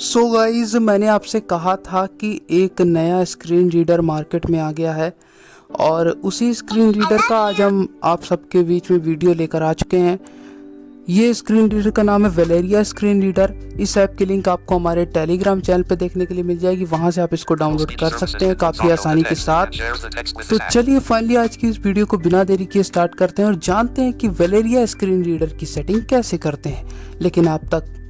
So guys मैंने आपसे कहा था कि एक नया स्क्रीन रीडर मार्केट में आ गया है और उसी स्क्रीन रीडर का आज हम आप सबके बीच में वीडियो लेकर आ चुके हैं। ये स्क्रीन रीडर का नाम है वेलेरिया स्क्रीन रीडर। इस ऐप की लिंक आपको हमारे टेलीग्राम चैनल पे देखने के लिए मिल जाएगी, वहाँ से आप इसको डाउनलोड कर सकते हैं काफ़ी आसानी के साथ। तो चलिए फाइनली आज की इस वीडियो को बिना देरी किए स्टार्ट करते हैं और जानते हैं कि वेलेरिया स्क्रीन रीडर की सेटिंग कैसे करते हैं। लेकिन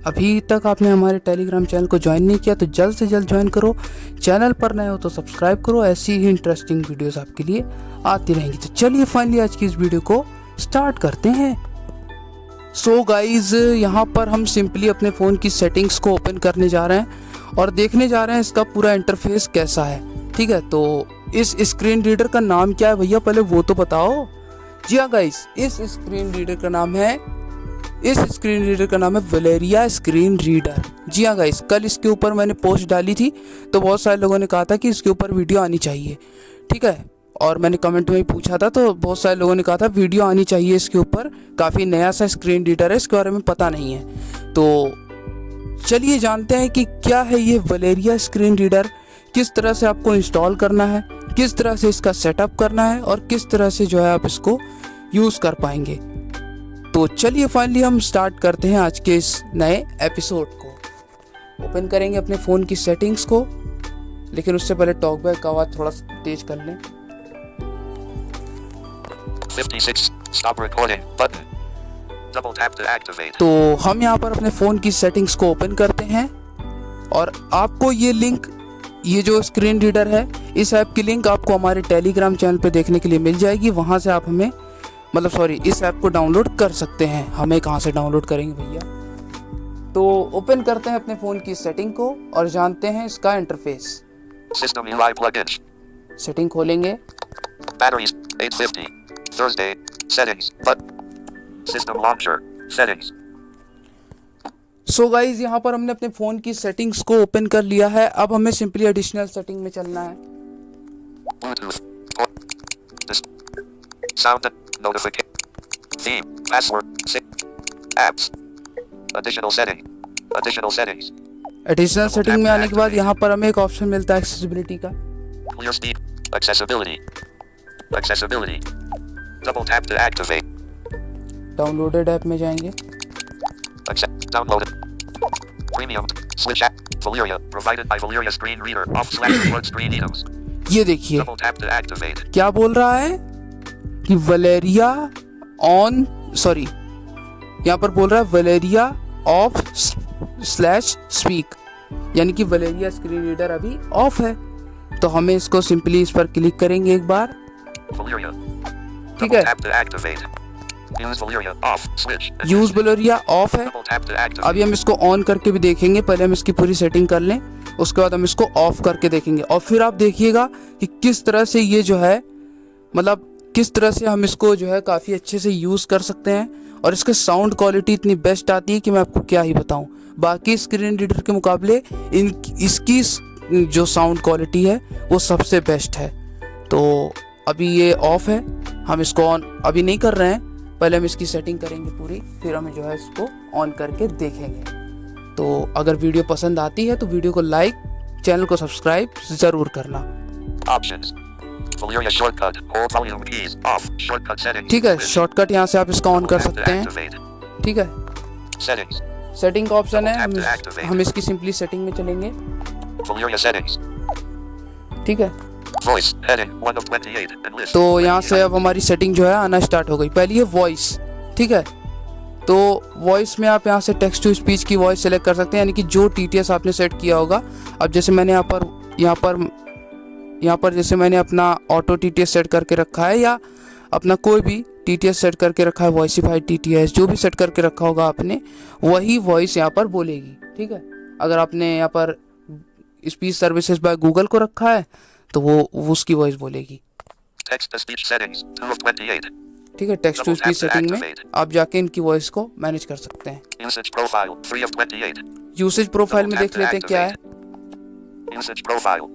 अभी तक आपने हमारे टेलीग्राम चैनल को ज्वाइन नहीं किया तो जल्द से जल्द ज्वाइन करो। चैनल पर नए हो तो सब्सक्राइब करो, ऐसी ही इंटरेस्टिंग वीडियोस आपके लिए आती रहेंगी। तो चलिए फाइनली आज की इस वीडियो को स्टार्ट करते हैं। सो गाइज यहाँ पर हम सिंपली अपने फ़ोन की सेटिंग्स को ओपन करने जा रहे हैं और देखने जा रहे हैं इसका पूरा इंटरफेस कैसा है। ठीक है, तो इस स्क्रीन रीडर का नाम क्या है भैया, पहले वो तो बताओ। जी हाँ गाइज, इस स्क्रीन रीडर का नाम है वेलेरिया स्क्रीन रीडर। जी हाँ गाइस, कल इसके ऊपर मैंने पोस्ट डाली थी तो बहुत सारे लोगों ने कहा था कि इसके ऊपर वीडियो आनी चाहिए। ठीक है, और मैंने कमेंट में ही पूछा था तो बहुत सारे लोगों ने कहा था वीडियो आनी चाहिए इसके ऊपर, काफ़ी नया सा स्क्रीन रीडर है, इसके बारे में पता नहीं है। तो चलिए जानते हैं कि क्या है ये वेलेरिया स्क्रीन रीडर, किस तरह से आपको इंस्टॉल करना है, किस तरह से इसका सेटअप करना है और किस तरह से जो है आप इसको यूज़ कर पाएंगे। तो चलिए फाइनली हम स्टार्ट करते हैं आज के इस नए एपिसोड को। ओपन करेंगे अपने फ़ोन की सेटिंग्स को, लेकिन उससे पहले टॉकबैक का आवाज़ थोड़ा तेज कर लें। 56 stop recording button. Double tap to activate. तो हम यहाँ पर अपने फ़ोन की सेटिंग्स को ओपन करते हैं और आपको ये लिंक, ये जो स्क्रीन रीडर है इस ऐप की लिंक आपको हमारे टेलीग्राम चैनल पे देखने के लिए मिल जाएगी। वहाँ से आप इस ऐप को डाउनलोड कर सकते हैं। हमें कहाँ से डाउनलोड करेंगे भैया, तो ओपन करते हैं अपने फ़ोन की सेटिंग को और जानते हैं इसका interface. System UI plugins. Setting खोलेंगे। Batteries 850. Thursday. Settings. Button. System launcher. Settings. So guys यहाँ पर हमने अपने फ़ोन की सेटिंग्स को ओपन कर लिया है। अब हमें सिंपली एडिशनल सेटिंग में चलना है। Bluetooth. Sound. Notification. Theme. Password. Apps. Additional setting. Additional settings. Additional setting में आने के बाद यहाँ पर हमें एक ऑप्शन मिलता है एक्सेसिबिलिटी का। Clear speed. Accessibility. Accessibility. Double tap to activate. Downloaded app में जाएंगे। Downloaded. Premium. Switch app. Valeria. Provided by Valeria Screen Reader. Off/word screen items. ये देखिए Double tap to activate. क्या बोल रहा है कि वलेरिया यहाँ पर बोल रहा है वलेरिया ऑफ/स्पीक, यानी कि वलेरिया स्क्रीन रीडर अभी ऑफ है। तो हमें इसको सिंपली इस पर क्लिक करेंगे एक बार। Valeria. ठीक Double है, tap to activate. Use Valeria off. Switch. Use Valeria off है। Double tap to activate. अभी हम इसको ऑन करके भी देखेंगे, पहले हम इसकी पूरी सेटिंग कर लें, उसके बाद हम इसको ऑफ करके देखेंगे और फिर आप देखिएगा कि किस तरह से ये जो है किस तरह से हम इसको जो है काफ़ी अच्छे से यूज़ कर सकते हैं। और इसके साउंड क्वालिटी इतनी बेस्ट आती है कि मैं आपको क्या ही बताऊं। बाकी स्क्रीन रीडर के मुकाबले इसकी जो साउंड क्वालिटी है वो सबसे बेस्ट है। तो अभी ये ऑफ है, हम इसको ऑन अभी नहीं कर रहे हैं, पहले हम इसकी सेटिंग करेंगे पूरी, फिर हम जो है इसको ऑन करके देखेंगे। तो अगर वीडियो पसंद आती है तो वीडियो को लाइक, चैनल को सब्सक्राइब ज़रूर करना। Options. Valeria shortcut. Hold volume keys off. Shortcut settings. ठीक है, शॉर्टकट यहाँ से आप इसका ऑन कर सकते हैं। Activate. ठीक है, Settings. सेटिंग का ऑप्शन है, Double tap to activate. हम इसकी सिंपली सेटिंग में चलेंगे। Valeria settings. ठीक है, Voice. Heading 1 of 28. And list. तो यहाँ से अब हमारी सेटिंग जो है आना स्टार्ट हो गई। पहली है वॉइस। ठीक है, तो वॉइस में आप यहाँ से टेक्स्ट टू स्पीच की वॉइस सेलेक्ट कर सकते हैं, यानी कि जो TTS आपने सेट किया होगा। अब जैसे मैंने यहाँ पर जैसे मैंने अपना ऑटो TTS सेट करके रखा है या अपना कोई भी TTS सेट करके रखा है, वॉइसिफाइड TTS जो भी सेट करके रखा होगा आपने, वही वॉइस यहाँ पर बोलेगी। ठीक है, अगर आपने यहाँ पर स्पीच सर्विसेज बाय गूगल को रखा है तो वो उसकी वॉइस बोलेगी। Text to speech settings 2 of 28. ठीक है, टेक्स्ट टू स्पीच सेटिंग में आप जाके इनकी वॉइस को मैनेज कर सकते हैं। Usage profile 3 of 28. Usage profile में देख लेते हैं क्या है। Usage profile.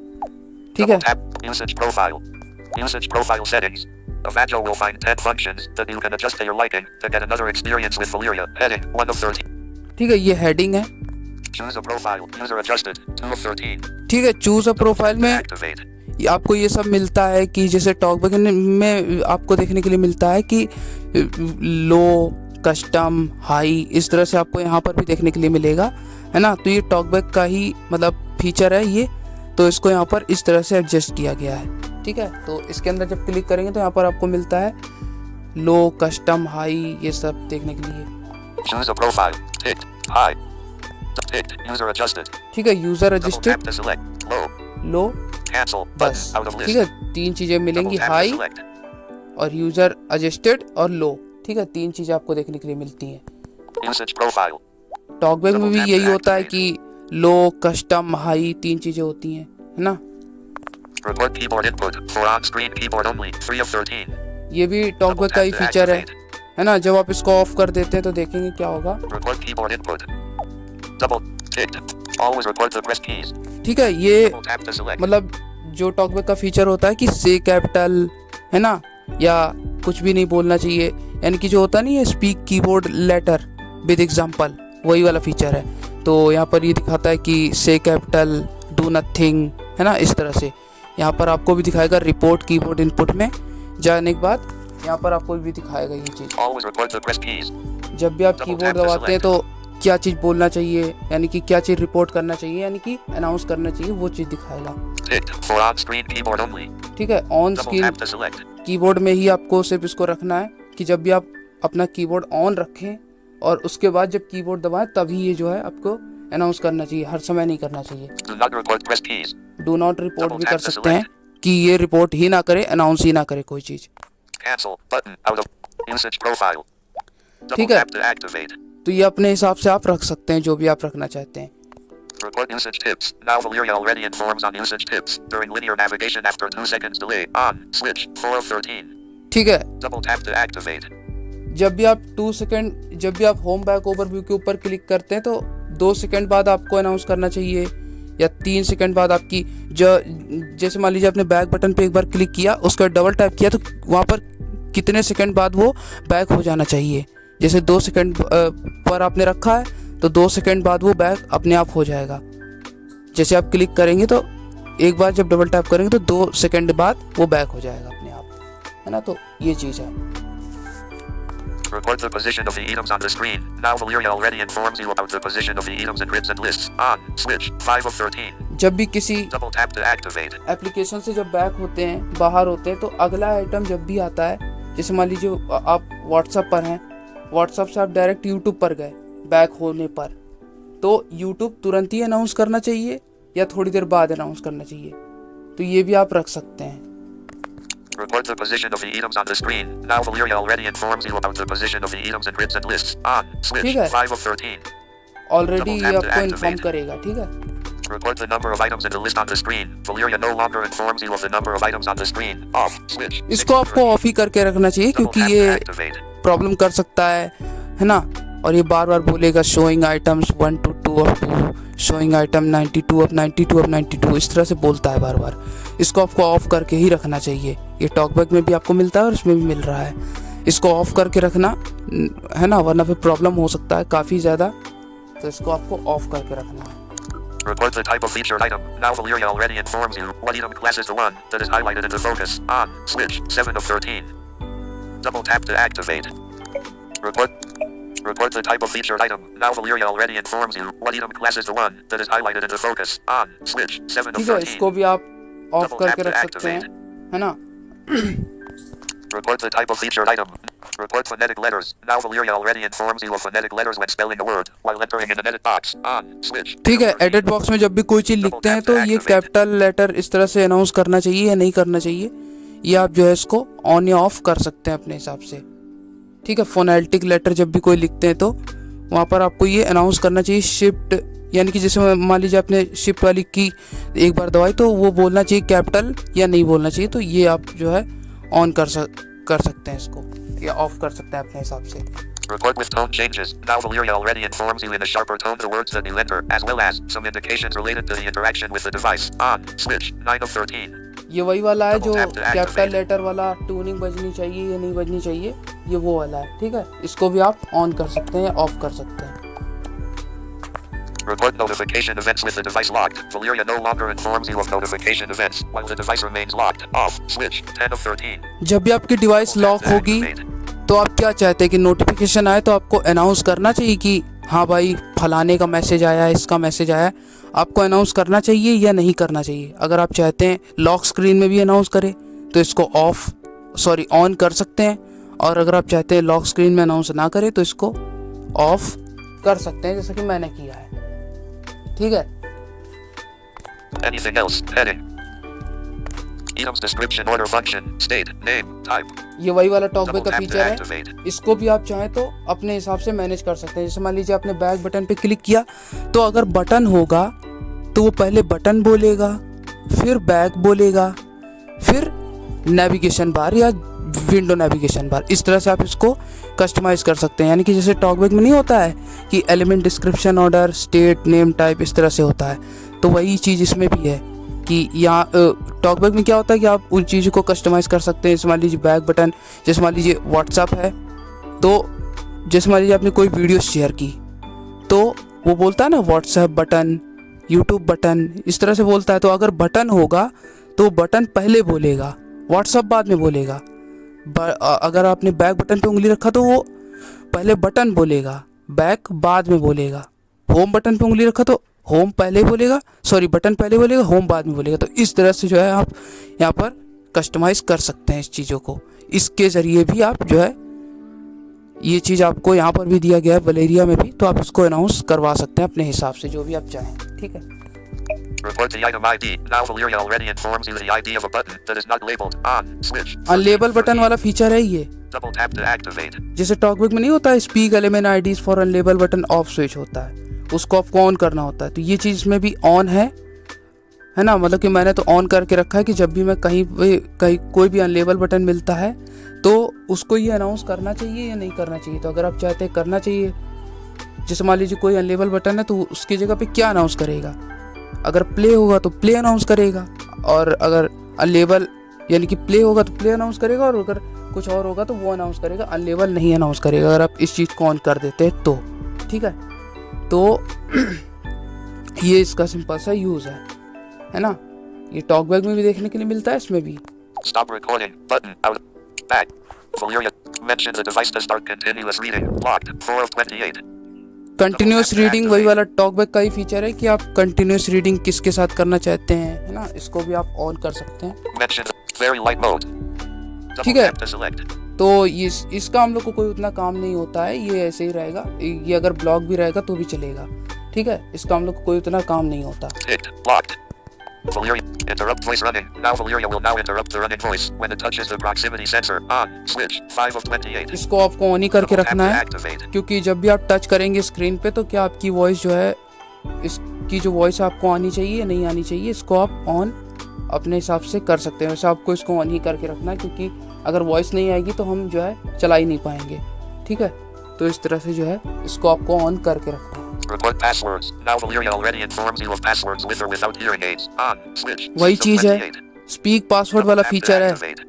ठीक है, Double tap. Usage profile. Usage profile settings. Avago will find 10 functions that you can adjust to your liking to get another experience with Valeria. Heading 1 of 30. ठीक है, ये हेडिंग है। Choose a profile. User adjusted. 2 of 13. ठीक है, choose a profile में Activate. आपको ये सब मिलता है कि जैसे टॉकबैक में आपको देखने के लिए मिलता है कि लो, कस्टम, हाई, इस तरह से आपको यहाँ पर भी देखने के लिए मिलेगा, है ना। तो ये टॉकबैक का ही मतलब फीचर है ये, तो इसको यहाँ पर इस तरह से एडजस्ट किया गया है, ठीक है। तो इसके अंदर जब क्लिक करेंगे तो यहाँ पर आपको मिलता है लो, कस्टम, हाई, ये सब देखने के लिए। Choose a profile. Ticked. High. Ticked. User adjusted. ठीक है, user Double registered, tap to select. Low. Low, Cancel. बस, Button. Out of ठीक list. है। 3 चीज़ें मिलेंगी, Double tap to high select. और यूजर एडजस्टेड और लो, ठीक है। 3 चीज़ें आपको देखने के लिए मिलती हैं। Usage profile. टॉकबैक में Double भी tap यही to होता है activate. कि लो, कस्टम, हाई, 3 चीज़ें होती हैं, है ना। Report keyboard input. For on-screen keyboard only. 3 of 13. ये भी Double टॉकबैक का tap he to feature activate. है ना। जब आप इसको ऑफ कर देते हैं तो देखेंगे क्या होगा। Report keyboard input. Double ticked. Always report the press keys. ठीक है, ये Double tap to select. मतलब जो टॉकबैक का फीचर होता है कि से कैपिटल, है ना, या कुछ भी नहीं बोलना चाहिए, यानी कि जो होता नहीं है speak keyboard letter with example, वही वाला फीचर है। तो यहाँ पर ये दिखाता है कि से कैपिटल, डू नथिंग, है ना, इस तरह से। यहाँ पर आपको भी दिखाएगा रिपोर्ट कीबोर्ड इनपुट में जाने के बाद यहाँ पर आपको भी दिखाएगा ये चीज़। Always report the press keys. जब भी आप Double कीबोर्ड tap to दबाते हैं select. तो क्या चीज़ बोलना चाहिए, यानी कि क्या चीज़ रिपोर्ट करना चाहिए, यानी कि अनाउंस करना चाहिए, वो चीज़ दिखाएगा। Ticked. For on-screen keyboard only. ठीक है, on Double screen tap to select. Keyboard में ही आपको सिर्फ इसको रखना है कि जब भी आप अपना कीबोर्ड ऑन रखें और उसके बाद जब कीबोर्ड दबाएं तभी ये जो है आपको अनाउंस करना चाहिए, हर समय नहीं करना चाहिए। Do not report press keys. Do not report Double भी tap कर to सकते हैं कि ये रिपोर्ट ही ना करे, अनाउंस ही ना करे कोई चीज़। Cancel. Button. Out of usage profile. Double ठीक है। tap to activate. तो ये अपने हिसाब से आप रख सकते हैं जो भी आप रखना चाहते हैं। Report usage tips. Now Valyria already informs on usage tips. During linear navigation after 2 seconds delay. On. Switch. 4 of 13. ठीक है, Double tap to activate. जब भी आप 2 सेकंड, जब भी आप होम बैक ओवरव्यू के ऊपर क्लिक करते हैं तो 2 सेकंड बाद आपको अनाउंस करना चाहिए, या 3 सेकंड बाद आपकी जो, जैसे मान लीजिए आपने बैक बटन पे एक बार क्लिक किया, उसका डबल टैप किया तो वहाँ पर कितने सेकंड बाद वो बैक हो जाना चाहिए। जैसे 2 सेकंड पर आपने रखा है तो 2 सेकंड बाद वो बैक अपने आप हो जाएगा। जैसे आप क्लिक करेंगे तो एक बार जब डबल टैप करेंगे तो 2 सेकंड बाद वो बैक हो जाएगा अपने आप, है ना। तो ये चीज़ है। Report the position of the items on the screen. Now Valyria already informs you about the position of the items in grids and lists. On. Switch. 5 of 13. जब भी किसी Double tap to activate. Application से जब back होते हैं, बाहर होते हैं, तो अगला आइटम जब भी आता है, जैसे मान लीजिए आप व्हाट्सएप पर हैं, व्हाट्सएप से आप डायरेक्ट यूट्यूब पर गए बैक होने पर, तो यूट्यूब तुरंत ही अनाउंस करना चाहिए या थोड़ी देर बाद अनाउंस करना चाहिए, तो ये भी आप रख सकते हैं। Report the position of the items on the screen. Now Valyria already informs you about the position of the items in grids and lists. On. Switch. ठीक है। 5 of 13. ऑलरेडी Double ये tap to आपको inform activate. करेगा, ठीक है। Report the number of items in the list on the screen. Valyria no longer informs you of the number of items on the screen. Off. Switch. इसको आपको of ही करके रखना चाहिए Double क्योंकि tap to ये activate. प्रॉब्लम कर सकता है ना। और ये बार बार बोलेगा showing items 1 to 2 of 2, showing item 92 of 92 of 92, इस तरह से बोलता है बार बार। इसको आपको ऑफ करके ही रखना चाहिए। ये टॉकबैक में भी आपको मिलता है और इसमें भी मिल रहा है। इसको ऑफ करके रखना है ना, वरना फिर प्रॉब्लम हो सकता है काफ़ी ज़्यादा, तो इसको आपको ऑफ करके रखना है। Report the type of featured item. Now Valyria already informs you what item class is the one that is highlighted in the focus. On. Switch. 7 of 13. Double tap to activate. Report the type of featured item. Now Valyria already informs you what item class is the one that is highlighted in the focus. On. Switch. 7 of ठीक है, 13. इसको भी आप of Double करके tap to रख सकते हैं, activate. है ना। Report the type of featured item. Report phonetic letters. Now Valyria already informs you of phonetic letters when spelling a word while entering in an edit box. On. Switch. ठीक है, 13. Edit box में जब भी कोई चीज़ लिखते हैं तो ये कैपिटल लेटर इस तरह से अनाउंस करना चाहिए या नहीं करना चाहिए, ये आप जो है इसको ऑन या ऑफ कर सकते हैं अपने हिसाब से। ठीक है, फोनेटिक लेटर जब भी कोई लिखते हैं तो वहाँ पर आपको ये अनाउंस करना चाहिए शिफ्ट, यानी कि जैसे मान लीजिए आपने शिफ्ट वाली की एक बार दबाई तो वो बोलना चाहिए कैपिटल या नहीं बोलना चाहिए, तो ये आप जो है ऑन कर सकते हैं इसको, या ऑफ कर सकते हैं अपने हिसाब से। Report with tone changes. Now Valyria already informs you in a sharper tone the words that you enter, as well as some indications related to the interaction with the device. On. Switch. 9 of 13. ये वही वाला है जो Double tap to activate. Capital letter वाला tuning बजनी चाहिए या नहीं बजनी चाहिए, ये वो वाला है। ठीक है, इसको भी आप ऑन कर सकते हैं या ऑफ कर सकते हैं। Report notification events with the device locked. Valyria no longer informs you of notification events while the device remains locked. Off. Switch. 10 of 13. जब भी आपकी डिवाइस लॉक होगी तो आप क्या चाहते हैं कि नोटिफिकेशन आए तो आपको अनाउंस करना चाहिए कि हाँ भाई फलाने का मैसेज आया है, इसका मैसेज आया है। आपको अनाउंस करना चाहिए या नहीं करना चाहिए? अगर आप चाहते हैं लॉक स्क्रीन में भी अनाउंस करें तो इसको ऑन कर सकते हैं, और अगर आप चाहते हैं लॉक स्क्रीन में अनाउंस ना करें तो इसको ऑफ कर सकते हैं, जैसा कि मैंने किया है। ठीक है। Anything else? Heading. Items description order function state name type. ये वही वाला टॉकबैक Double का tap to फीचर है। activate. इसको भी आप चाहें तो अपने हिसाब से मैनेज कर सकते हैं। जैसे मान लीजिए आपने बैक बटन पे क्लिक किया तो अगर बटन होगा तो वो पहले बटन बोलेगा, फिर बैक बोलेगा, फिर नेविगेशन बार या विंडो नेविगेशन बार। इस तरह से आप इसको कस्टमाइज़ कर सकते हैं। यानी कि जैसे टॉकबैक में नहीं होता है कि element description order state name type, इस तरह से होता है, तो वही चीज़ इसमें भी है कि यहाँ टॉकबैक में क्या होता है कि आप उन चीज़ों को कस्टमाइज़ कर सकते हैं। जैसे मान लीजिए बैक बटन, जैसे मान लीजिए व्हाट्सअप है, तो जैसे मान लीजिए आपने कोई वीडियो शेयर की तो वो बोलता है ना व्हाट्सएप बटन, यूट्यूब बटन, इस तरह से बोलता है। तो अगर बटन होगा तो बटन पहले बोलेगा, व्हाट्सअप बाद में बोलेगा। अगर आपने बैक बटन पे उंगली रखा तो वो पहले बटन बोलेगा, बैक बाद में बोलेगा। होम बटन पे उंगली रखा तो होम पहले बोलेगा, बटन पहले बोलेगा, होम बाद में बोलेगा। तो इस तरह से जो है आप यहाँ पर कस्टमाइज़ कर सकते हैं इस चीज़ों को। इसके ज़रिए भी आप जो है ये चीज़ आपको यहाँ पर भी दिया गया है वलेरिया में भी, तो आप इसको अनाउंस करवा सकते हैं अपने हिसाब से जो भी आप चाहें। ठीक है। Report the item ID. Now Valyria already informs you the ID of a button that is not labeled on switch. Unlabelled button वाला फीचर है ये। Double tap to activate. जैसे टॉकबैक में नहीं होता है speak element IDs for unlabelled button off switch होता है, उसको आपको ऑन करना होता है। तो ये चीज़ इसमें भी ऑन है ना। मतलब कि मैंने तो ऑन करके रखा है कि जब भी मैं कहीं कोई भी अनलेबल बटन मिलता है तो उसको ये अनाउंस करना चाहिए या नहीं करना चाहिए। तो अगर आप चाहते हैं करना चाहिए, जैसे मान लीजिए कोई अनलेबल बटन है तो उसकी जगह पे क्या अनाउंस करेगा? अगर प्ले होगा तो प्ले अनाउंस करेगा, और अगर अनलेबल यानी कि प्ले होगा तो प्ले अनाउंस करेगा, और अगर कुछ और होगा तो वो अनाउंस करेगा, अनलेबल नहीं अनाउंस करेगा। अगर आप इस चीज़ को ऑन कर देते हैं तो ठीक है। तो ये इसका सिंपल सा यूज़ है ना। ये टॉकबैक में भी देखने के लिए मिलता है, इसमें भी। Stop recording button out back. Valyria mentions the device to start continuous reading. Locked. 4 of 28. Continuous reading वही वाला टॉकबैक का ही फीचर है कि आप कंटिन्यूस रीडिंग किसके साथ करना चाहते हैं, है ना। इसको भी आप ऑन कर सकते हैं। Mentions very light mode. ठीक Double है। tap to select. तो इसका हम लोग को कोई उतना काम नहीं होता है, ये ऐसे ही रहेगा। ये अगर ब्लॉक भी रहेगा तो भी चलेगा। ठीक है। इसका हम लोग को कोई उतना काम नहीं होता। Ticked. Locked. Valyria interrupt voice running. Now Valyria will now interrupt the running voice when it touches the proximity sensor on switch. 5 of 28. इसको आपको ऑन ही करके Double tap रखना to है, activate. क्योंकि जब भी आप टच करेंगे स्क्रीन पे तो क्या आपकी वॉइस जो है, इसकी जो वॉइस आपको आनी चाहिए या नहीं आनी चाहिए, इसको आप ऑन अपने हिसाब से कर सकते हैं। वैसे आपको इसको ऑन ही करके रखना है, क्योंकि अगर वॉइस नहीं आएगी तो हम जो है चला ही नहीं पाएंगे। ठीक है। तो इस तरह से जो है इसको आपको ऑन करके रखना है। Report passwords. Now Valyria already informs you of passwords with or without hearing aids. On switch. वही 6 of चीज़ है, 28. स्पीक पासवर्ड Double वाला tap to फीचर है। activate.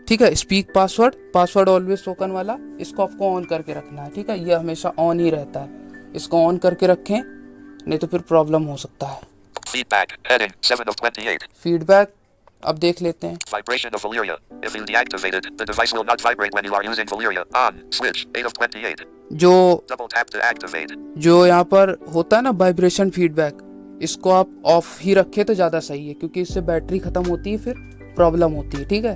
ठीक है। स्पीक पासवर्ड ऑलवेज स्पोकन वाला, इसको आपको ऑन करके रखना है। ठीक है। ये हमेशा ऑन ही रहता है, इसको ऑन करके रखें, नहीं तो फिर प्रॉब्लम हो सकता है। Feedback. Heading 7 of 28. फीडबैक अब देख लेते हैं। Vibration of Valyria. If you deactivated, the device will not vibrate when you are using Valyria. On switch. 8 of 28. जो Double tap to activate. जो यहाँ पर होता है ना वाइब्रेशन फीडबैक, इसको आप ऑफ ही रखें तो ज़्यादा सही है, क्योंकि इससे बैटरी ख़त्म होती है, फिर प्रॉब्लम होती है। ठीक है।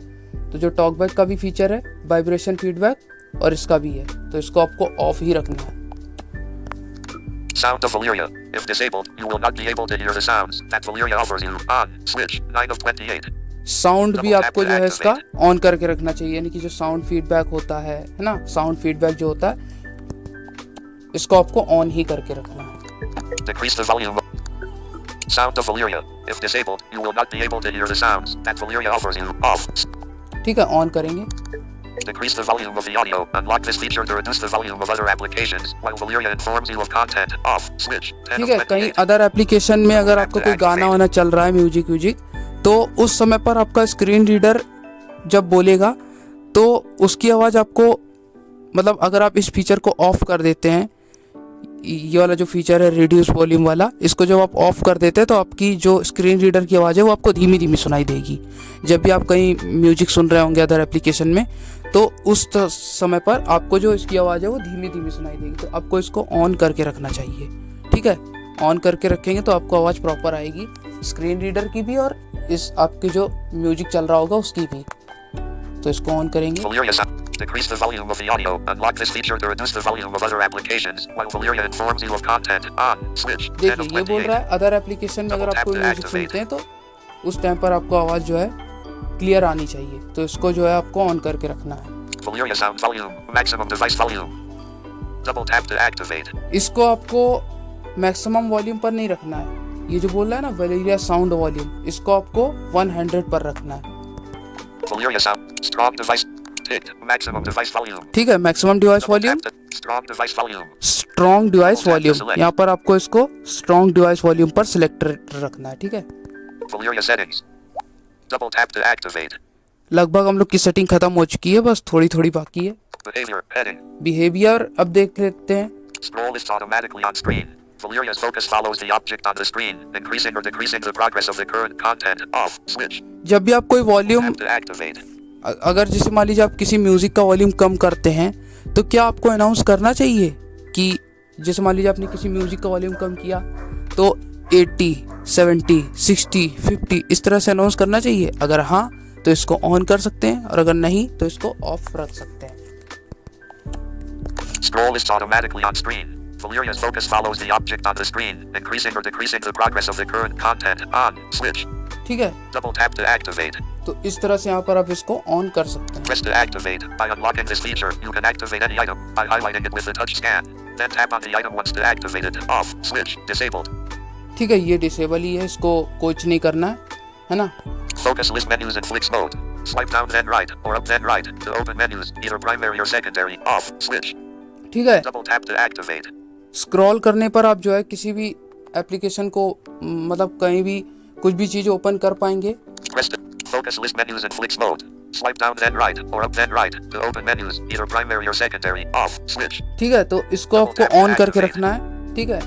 तो जो टॉकबैक का भी फीचर है वाइब्रेशन फीडबैक, और इसका भी है, तो इसको आपको ऑफ ही रखना है। Sound of Valyria. If disabled, you will not be able to hear the sounds that Valyria offers you. On switch. 9 of 28. Sound भी आपको जो है इसका ऑन करके रखना चाहिए, यानी कि जो साउंड फीडबैक होता है ना, साउंड फीडबैक जो होता है इसको आपको ऑन ही करके रखना है। Decrease the volume. Sound of Valyria. If disabled, you will not be able to hear the sounds that Valyria offers you. Off. ठीक है। ऑन करेंगे। Decrease the volume of the audio. Unlock this feature to reduce the volume of other applications while Valyria informs you of content. Off. Switch. 10 ठीक of है। कहीं 28. Other application में अगर आपका कोई गाना वाना चल रहा है, म्यूजिक, तो उस समय पर आपका स्क्रीन रीडर जब बोलेगा तो उसकी आवाज़ आपको, मतलब अगर आप इस फीचर को ऑफ कर देते हैं, ये वाला जो फीचर है रिड्यूस वॉल्यूम वाला, इसको जब आप ऑफ कर देते हैं तो आपकी जो स्क्रीन रीडर की आवाज़ है वो आपको धीमी धीमी सुनाई देगी। जब भी आप कहीं म्यूजिक सुन रहे होंगे अदर एप्लीकेशन में, तो उस समय पर आपको जो इसकी आवाज़ है वो धीमी धीमी सुनाई देगी। तो आपको इसको ऑन करके रखना चाहिए, ठीक है। ऑन करके रखेंगे तो आपको आवाज़ प्रॉपर आएगी, स्क्रीन रीडर की भी और इस आपके जो म्यूजिक चल रहा होगा उसकी भी। तो इसको ऑन करेंगे। Decrease the volume of the audio. Unlock this feature to reduce the volume of other applications while Valyria informs you of content. On. Switch. देखिए ये बोल रहा है अदर एप्लीकेशन में अगर आप कोई म्यूजिक सुनते हैं तो उस टाइम पर आपको आवाज़ जो है क्लियर आनी चाहिए। तो इसको जो है आपको ऑन करके रखना है। Valyria sound volume. Maximum device volume. Double tap to activate. इसको आपको मैक्सिमम वॉल्यूम पर नहीं रखना है। ये जो बोल रहा है ना Valyria साउंड वॉल्यूम, इसको आपको 100 पर रखना है। Valyria sound. Strong device. Maximum device volume. ठीक है, maximum device volume, Strong device volume. Strong device volume. यहाँ पर आपको इसको स्ट्रॉन्ग डिवाइस वॉल्यूम पर सिलेक्ट रखना है, ठीक है। Valyria settings. Double tap to activate. लगभग हम लोग की सेटिंग खत्म हो चुकी है, बस थोड़ी थोड़ी बाकी है। Behavior heading. बिहेवियर अब देख लेते हैं। Scroll list automatically on screen. Valyria's focus follows the object on the screen, increasing or decreasing the progress of the current content. Off. Switch. जब भी आप कोई वॉल्यूम, Tap to activate. अगर जैसे मान लीजिए आप किसी म्यूजिक का वॉल्यूम कम करते हैं तो क्या आपको अनाउंस करना चाहिए कि जैसे मान लीजिए आपने किसी म्यूजिक का वॉल्यूम कम किया तो 80, 70, 60, 50 इस तरह से अनाउंस करना चाहिए। अगर हाँ तो इसको ऑन कर सकते हैं और अगर नहीं तो इसको ऑफ रख सकते हैं। Scroll list automatically on screen. Valyria's focus follows the object on the screen, increasing or decreasing the progress of the current content. On. Switch. ठीक है, Double tap to activate. तो इस तरह से यहाँ पर आप इसको ऑन कर सकते हैं। Press to activate. By unlocking this feature, you can activate any item by highlighting it with the touch scan. Then tap on the item once to activate it. Off. Switch. Disabled. ठीक है, ये disable ही है, इसको कुछ नहीं करना है ना। Focus list menus in flicks mode. Swipe down then right or up then right to open menus, either primary or secondary. Off. Switch. ठीक है, Double tap to activate. Scroll करने पर आप जो है किसी भी एप्लीकेशन को मतलब कहीं भी कुछ भी चीज़ ओपन कर पाएंगे। Press to focus list menus in flicks mode. Swipe down then right or up then right to open menus, either primary or secondary. Off. Switch. ठीक है, तो इसको आपको ऑन करके रखना है, ठीक है।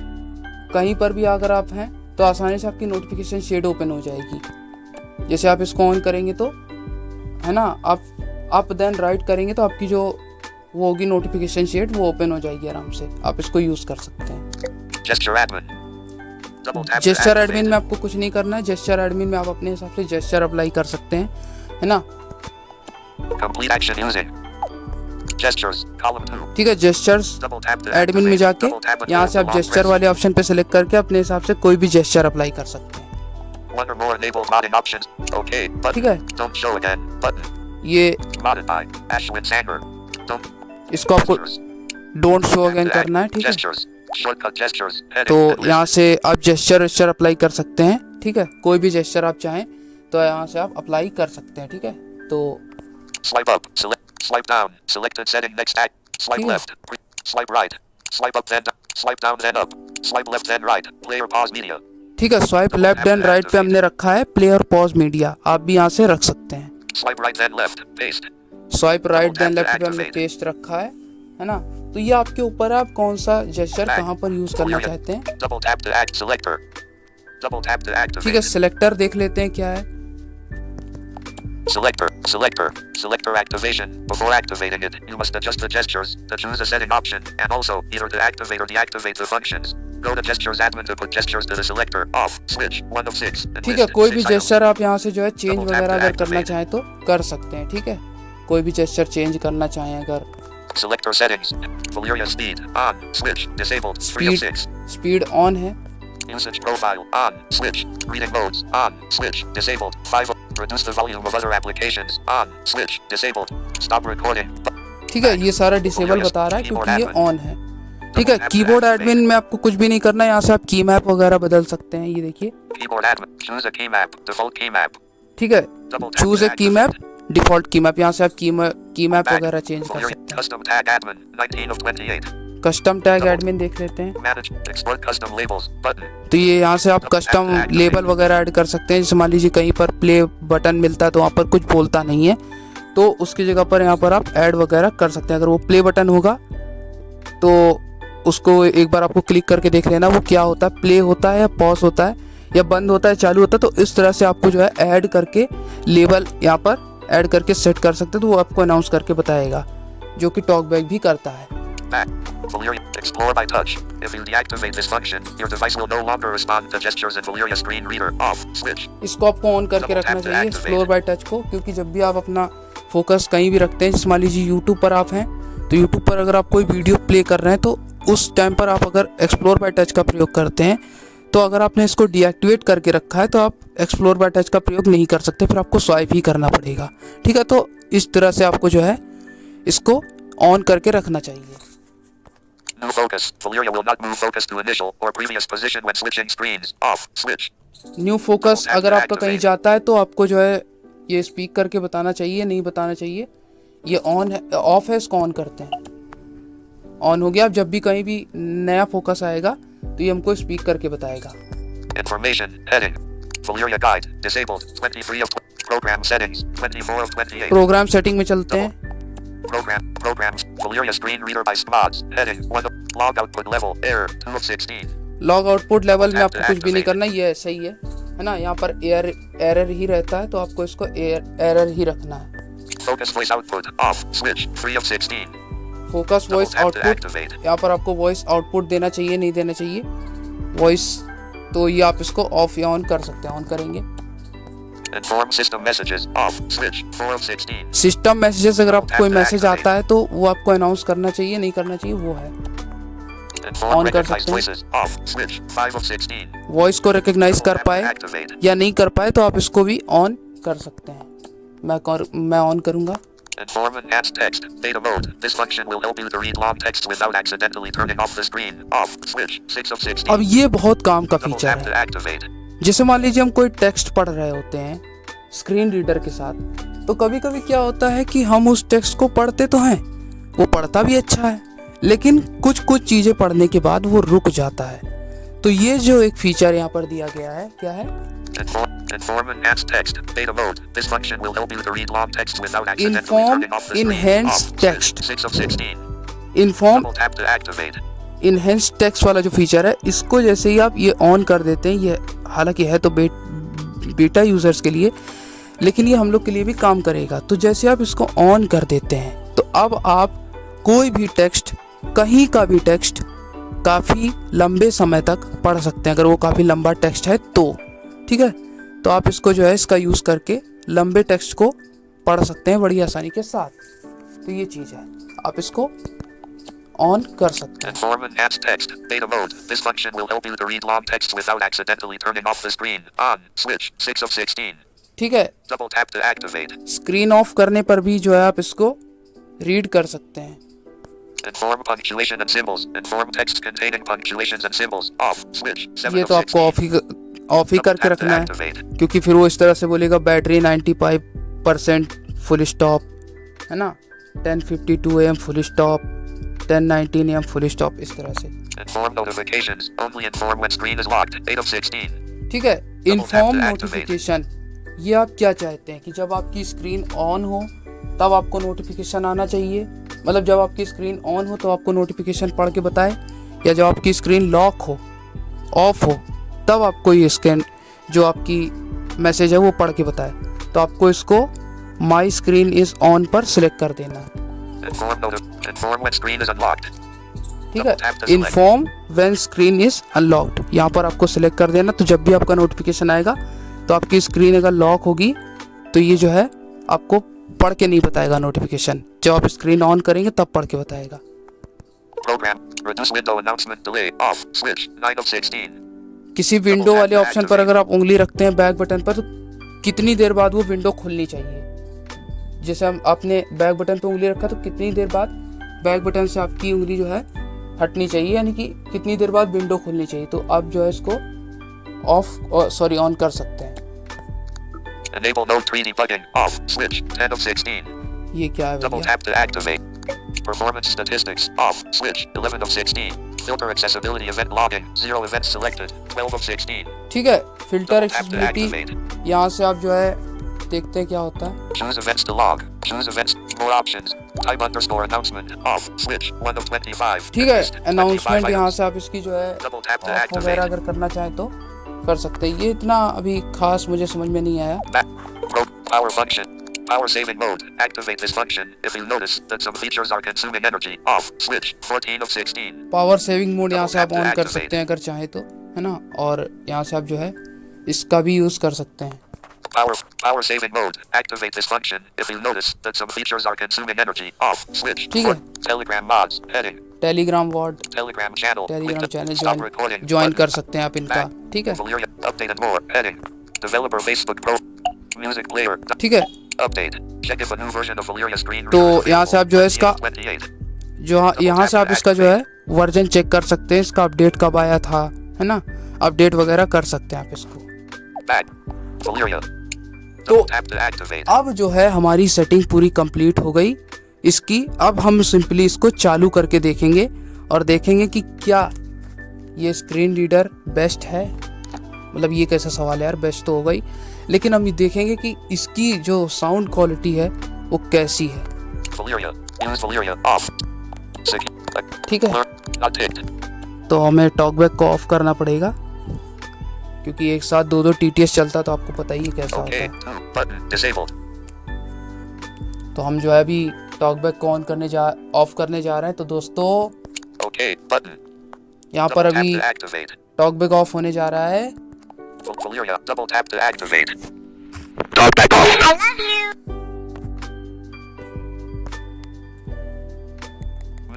कहीं पर भी अगर आप हैं तो आसानी से आपकी नोटिफिकेशन शेड ओपन हो जाएगी। जैसे आप इसको ऑन करेंगे तो है ना, आप अप देन राइट करेंगे तो आपकी जो वो होगी नोटिफिकेशन शेड वो ओपन हो जाएगी आराम से। आप इसको यूज़ कर सकते हैं। Gesture admin. Double tap to gesture activate. Admin में आपको कुछ नहीं करना है। जेस्चर एडमिन में आप अपने हिसाब से जेस्चर अप्लाई कर सकते हैं, है ना। Complete action using gestures. Column 2. ठीक है, gestures Double tap to admin में activate. जाके Double tap and यहाँ hold से आप the long जेस्चर press. वाले ऑप्शन पे सेलेक्ट करके अपने हिसाब से कोई भी जेस्चर अप्लाई कर सकते हैं। One or more enabled modding options. Okay. Button. ठीक है, Don't show again. Button. ये Modded by Ashwin Sanger. Don't. इसको आपको Gestures. Don't show Tap again to करना है, act. ठीक है। Gestures. Shortcut gestures. Heading. तो and list. यहाँ से आप जेस्चर अप्लाई कर सकते हैं, ठीक है। कोई भी जेस्चर आप चाहें तो यहाँ से आप अप्लाई कर सकते हैं, ठीक है। तो Swipe up. Select. Swipe down. Selected setting next act. Swipe Yeah. left. Swipe right. Swipe up then. Swipe down then up. Swipe left then right. Play or pause media. ठीक है, स्वाइप लेफ्ट एंड राइट पे हमने रखा है play और pause media, आप भी यहाँ से रख सकते हैं। Swipe right then left. Paste. Swipe right then tap to left पे हमने activate. पेस्ट रखा है ना। तो ये आपके ऊपर है, आप कौन सा जेस्चर Back. कहाँ पर यूज करना चाहते हैं। Double tap to act selector. Double tap to activate. ठीक है, सिलेक्टर देख लेते हैं क्या है। Selector activation. Before activating it, you must adjust the gestures to choose a setting option, and also either to activate or deactivate the functions. Go to gestures admin to put gestures to the selector. Off. Switch. 1 of 6. ठीक है, कोई भी gesture आप यहाँ से जो है change वगैरह अगर करना चाहें तो कर सकते हैं, ठीक है। कोई भी जेस्चर चेंज करना चाहें अगर। Selector settings. Valyria speed. On. Switch. Disabled. 3 of 6. Speed on है। Usage profile. On. Switch. Reading modes. On. Switch. Disabled. 5 of. Reduce the volume of other applications. On. Switch. Disabled. Stop recording. ठीक है, ये सारा disable बता रहा है क्योंकि ये ऑन है। ठीक है, कीबोर्ड एडमिन में आपको कुछ भी नहीं करना है। यहाँ से आप की मैप वगैरह बदल सकते हैं, ये देखिए। Keyboard admin. Choose a key map. Default key map. ठीक है, Double tap चूज to ए की मैप, डिफॉल्ट की मैप। यहाँ से आप की मैप Back. वगैरह चेंज कर Valyria सकते हैं। custom tag admin. 19 of 28. Custom tag admin देख लेते हैं। Manage. Export custom labels. Button. तो ये यहाँ से आप कस्टम लेबल वगैरह ऐड कर सकते हैं। जैसे मान लीजिए कहीं पर प्ले बटन मिलता है तो वहाँ पर कुछ बोलता नहीं है, तो उसकी जगह पर यहाँ पर आप ऐड वगैरह कर सकते हैं। अगर वो प्ले बटन होगा तो उसको एक बार आपको क्लिक करके देख लेना वो क्या होता है, प्ले होता है या पॉज होता है या बंद होता है चालू होता है। तो इस तरह से आपको जो है ऐड करके लेबल यहाँ पर ऐड करके सेट कर सकते हैं, तो वो आपको अनाउंस करके बताएगा, जो कि टॉकबैक भी करता है। Valyria Explore by touch. If you deactivate this function, your device will no longer respond to gestures in Valyria screen reader. Off switch. इसको आपको ऑन करके रखना चाहिए एक्सप्लोर बाय टच को, क्योंकि जब भी आप अपना फोकस कहीं भी रखते हैं, जैसे मान लीजिए यूट्यूब पर आप हैं, तो यूट्यूब पर अगर आप कोई वीडियो प्ले कर रहे हैं तो उस टाइम पर आप अगर एक्सप्लोर बाय टच का प्रयोग करते हैं, तो अगर आपने इसको डीएक्टिवेट करके रखा है तो आप एक्सप्लोर बाय टच का प्रयोग नहीं कर सकते, फिर आपको स्वाइप ही करना पड़ेगा। ठीक है, तो इस तरह से आपको जो है इसको ऑन करके रखना चाहिए। New focus. Valyria will not move focus to initial or previous position when switching screens. Off switch. New focus अगर आपका कहीं जाता है तो आपको जो है ये स्पीक करके बताना चाहिए, नहीं बताना चाहिए। ये ऑन है, ऑफ है, इसको ऑन करते हैं। ऑन हो गया। अब जब भी कहीं भी नया फोकस आएगा तो ये हमको स्पीक करके बताएगा। Information heading. Valyria guide disabled 23 of program settings 24 of 28. Programme setting में चलते हैं। Programs. Valyria screen reader by mods. Heading 1 of log output level error 2 of 16. Log output level में आपको कुछ भी नहीं करना, ये ऐसा ही है ना। यहाँ पर एरर ही रहता है, तो आपको इसको एरर ही रखना है। Focus voice output off switch 3 of 16. Focus voice output, यहाँ पर आपको वॉइस आउटपुट देना चाहिए, नहीं देना चाहिए वॉइस, तो ये आप इसको ऑफ या ऑन कर सकते हैं। ऑन करेंगे। Inform system messages off switch 4 of 16. System messages, अगर आपको कोई मैसेज आता है तो वो आपको अनाउंस करना चाहिए, नहीं करना चाहिए, वो है ऑन कर सकते हैं। off switch 5 of 16. वॉइस को रिकॉग्नाइज कर पाए या नहीं कर पाए तो आप इसको भी ऑन कर सकते हैं। मैं ऑन करूंगा। Inform enhanced text data mode. This function will help you to read long text without accidentally turning off the screen. Off switch 6 of 16. अब ये बहुत काम का Double फीचर tap to है। activate. जैसे मान लीजिए हम कोई टेक्स्ट पढ़ रहे होते हैं स्क्रीन रीडर के साथ, तो कभी कभी क्या होता है कि हम उस टेक्स्ट को पढ़ते तो हैं, वो पढ़ता भी अच्छा है, लेकिन कुछ चीज़ें पढ़ने के बाद वो रुक जाता है। तो ये जो एक फीचर यहाँ पर दिया गया है, क्या है? Inform enhanced text data mode. This function will help you to read long text without accidentally Inform turning off the screen. enhanced Off text. 6 of 16. Inform Double tap to activate. Enhance text वाला जो feature है, इसको जैसे ही आप ये on कर देते हैं, ये हालांकि है तो बेटा यूजर्स के लिए, लेकिन ये हम लोग के लिए भी काम करेगा। तो जैसे आप इसको ऑन कर देते हैं तो अब आप कोई भी टेक्स्ट, कहीं का भी टेक्स्ट काफ़ी लंबे समय तक पढ़ सकते हैं, अगर वो काफ़ी लंबा टेक्स्ट है तो। ठीक है, तो आप इसको जो है इसका यूज़ करके लंबे टेक्स्ट को पढ़ सकते हैं बड़ी आसानी के साथ। तो ये चीज़ है, आप इसको ऑन कर सकते हैं। Inform enhanced text data mode. This function will help you to read long text without accidentally turning off the screen. On switch 6 of 16. ठीक है, Double tap to activate. Screen of करने पर भी जो है आप इसको रीड कर सकते हैं। Inform punctuation and symbols. Inform text containing punctuations and symbols. Off switch 7 ये of तो आपको 16. ऑफ ही Double करके tap to रखना है, activate. क्योंकि फिर वो इस तरह से बोलेगा बैटरी 95% फुल स्टॉप, है ना, 10:52 AM full stop, 10:19 AM full stop, इस तरह से। Inform notifications. Only inform when screen is locked. 8 of 16. ठीक है, inform tap to activate. Notification, ये आप क्या चाहते हैं कि जब आपकी स्क्रीन ऑन हो तब आपको नोटिफिकेशन आना चाहिए, मतलब जब आपकी स्क्रीन ऑन हो तो आपको नोटिफिकेशन पढ़ के बताए, या जब आपकी स्क्रीन लॉक हो, ऑफ हो, तब आपको ये स्कैन जो आपकी मैसेज है वो पढ़ के बताए। तो आपको इसको माई स्क्रीन इज ऑन पर सिलेक्ट कर देना है। Inform when screen is unlocked. ठीक है, inform when screen is unlocked, यहाँ पर आपको सिलेक्ट कर देना। तो जब भी आपका नोटिफिकेशन आएगा तो आपकी स्क्रीन अगर लॉक होगी तो ये जो है आपको पढ़ के नहीं बताएगा नोटिफिकेशन, जब आप स्क्रीन ऑन करेंगे तब पढ़ के बताएगा। Program. Reduce window announcement delay. Off switch 9 of 16. किसी विंडो वाले ऑप्शन पर अगर आप उंगली रखते हैं बैक बटन पर, तो कितनी देर बाद वो विंडो खुलनी चाहिए। जैसे हम आपने बैक बटन पर उंगली रखा तो कितनी देर बाद बैक बटन से आपकी उंगली जो है हटनी चाहिए, यानी कि कितनी देर बाद विंडो खुलनी चाहिए। तो आप जो है इसको ऑन कर सकते हैं। Enable Node 3 debugging. Off switch 10 of 16. ये क्या है Double भैया? tap to activate. Performance statistics. Off switch 11 of 16. Filter accessibility event logging. 0 events selected. 12 of 16. ठीक है, filter Double tap to accessibility, activate. यहाँ से आप जो है देखते हैं क्या होता है। Choose events to log. Choose events. More options. Type underscore announcement off switch 1 of 25. ठीक है, List 25 अनाउंसमेंट यहाँ items. से आप इसकी जो है Double tap to ऑफ वगैरह activate. अगर करना चाहें तो कर सकते हैं। ये इतना अभी खास मुझे समझ में नहीं आया। Back. Power function. Power saving mode. Activate this function if you notice that some features are consuming energy. Off switch 14 of 16. Power saving mode यहाँ से आप Double tap ऑन to कर activate. सकते हैं अगर चाहे तो, है ना। और यहाँ से आप जो है इसका भी यूज कर सकते हैं। Power saving mode. Activate this function if you notice that some features are consuming energy. Off switch. ठीक है। Telegram mods. Heading. Telegram ward, Telegram channel. Telegram Click channel the stop recording join button. कर सकते हैं आप इनका, ठीक है। Valeria. Update and more. Heading. Developer Facebook Pro. Music player. ठीक है, Update. Check if a new version of Valeria screen तो reader is यहाँ से आप जो है इसका 28. जो यहाँ से आप इसका जो है वर्जन चेक कर सकते हैं, इसका अपडेट कब आया था, है ना। अपडेट वगैरह कर सकते हैं आप इसको। Back. Valeria. तो Double tap to activate. अब जो है हमारी सेटिंग पूरी कंप्लीट हो गई इसकी। अब हम सिंपली इसको चालू करके देखेंगे और देखेंगे कि क्या ये स्क्रीन रीडर बेस्ट है। मतलब ये कैसा सवाल है यार, बेस्ट तो हो गई, लेकिन हम ये देखेंगे कि इसकी जो साउंड क्वालिटी है वो कैसी है। Valeria. Use Valeria. Off. ठीक है, Not ticked. तो हमें टॉकबैक को ऑफ करना पड़ेगा क्योंकि एक साथ दो TTS चलता तो आपको पता ही है कैसा होता Okay. है। 2. Button. Disabled. तो हम जो है अभी टॉकबैक को ऑफ करने जा रहे हैं। तो दोस्तों Okay. Button. यहाँ पर Double tap अभी to activate. टॉकबैक ऑफ होने जा रहा है। Valeria. Double tap to activate. Talkback off.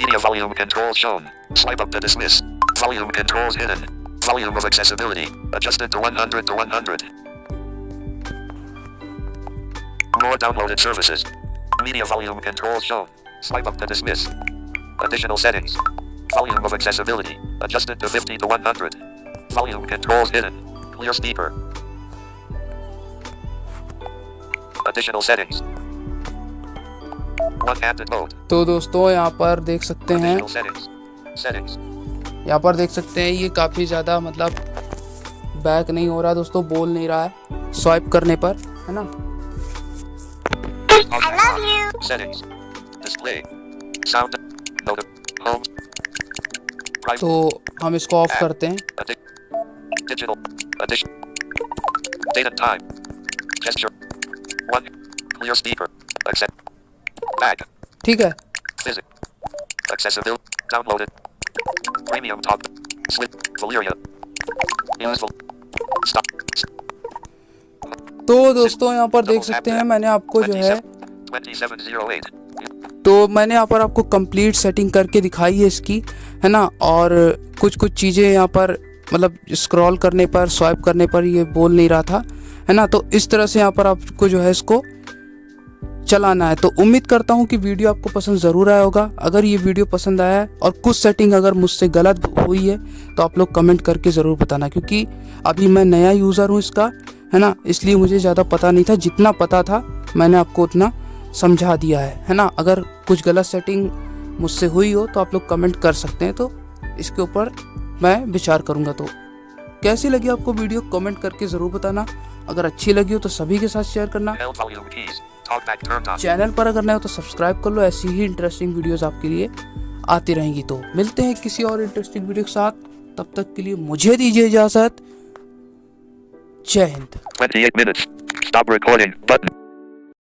Media volume control shown. Swipe up to dismiss. Volume controls hidden. Volume of accessibility adjusted to 100 to 100. More downloaded services. Media volume controls shown. Swipe up to dismiss. Additional settings. Volume of accessibility adjusted to 50 to 100. Volume controls hidden. Clear speaker. Additional settings. One-handed mode. तो दोस्तों यहाँ पर देख सकते हैं, Additional settings. Settings. यहाँ पर देख सकते हैं ये काफ़ी ज़्यादा मतलब बैक नहीं हो रहा दोस्तों, बोल नहीं रहा है स्वाइप करने पर, है ना। I love you. Settings. Display. Sound. Note. Home. Private. तो हम इसको ऑफ करते हैं। Digital. Addition. Date and time. Gesture. 1. Clear speaker. Accept. Back. ठीक है, Physics. Accessibility. Downloaded. Premium talk. Switch. Valeria. Useful. Stop. तो दोस्तों यहाँ पर देख सकते हैं मैंने आपको जो है 2708. तो मैंने यहाँ पर आपको कंप्लीट सेटिंग करके दिखाई है इसकी, है ना। और कुछ चीज़ें यहाँ पर मतलब स्क्रॉल करने पर, स्वाइप करने पर ये बोल नहीं रहा था, है ना। तो इस तरह से यहाँ पर आपको जो है इसको चलाना है। तो उम्मीद करता हूँ कि वीडियो आपको पसंद ज़रूर आया होगा। अगर ये वीडियो पसंद आया है और कुछ सेटिंग अगर मुझसे गलत हुई है तो आप लोग कमेंट करके ज़रूर बताना, क्योंकि अभी मैं नया यूज़र हूँ इसका, है ना। इसलिए मुझे ज़्यादा पता नहीं था, जितना पता था मैंने आपको उतना समझा दिया है ना। अगर कुछ गलत सेटिंग मुझसे हुई हो तो आप लोग कमेंट कर सकते हैं, तो इसके ऊपर मैं विचार करूँगा। तो कैसी लगी आपको वीडियो कमेंट करके ज़रूर बताना। अगर अच्छी लगी हो तो सभी के साथ शेयर करना। Held volume keys. Talkback turned on. Channel पर अगर नए हो तो सब्सक्राइब कर लो, ऐसी ही इंटरेस्टिंग वीडियोस आपके लिए आती रहेंगी। तो मिलते हैं किसी और इंटरेस्टिंग वीडियो के साथ, तब तक के लिए मुझे दीजिए इजाज़त। जय Hind. 28 minutes. Stop recording. Button.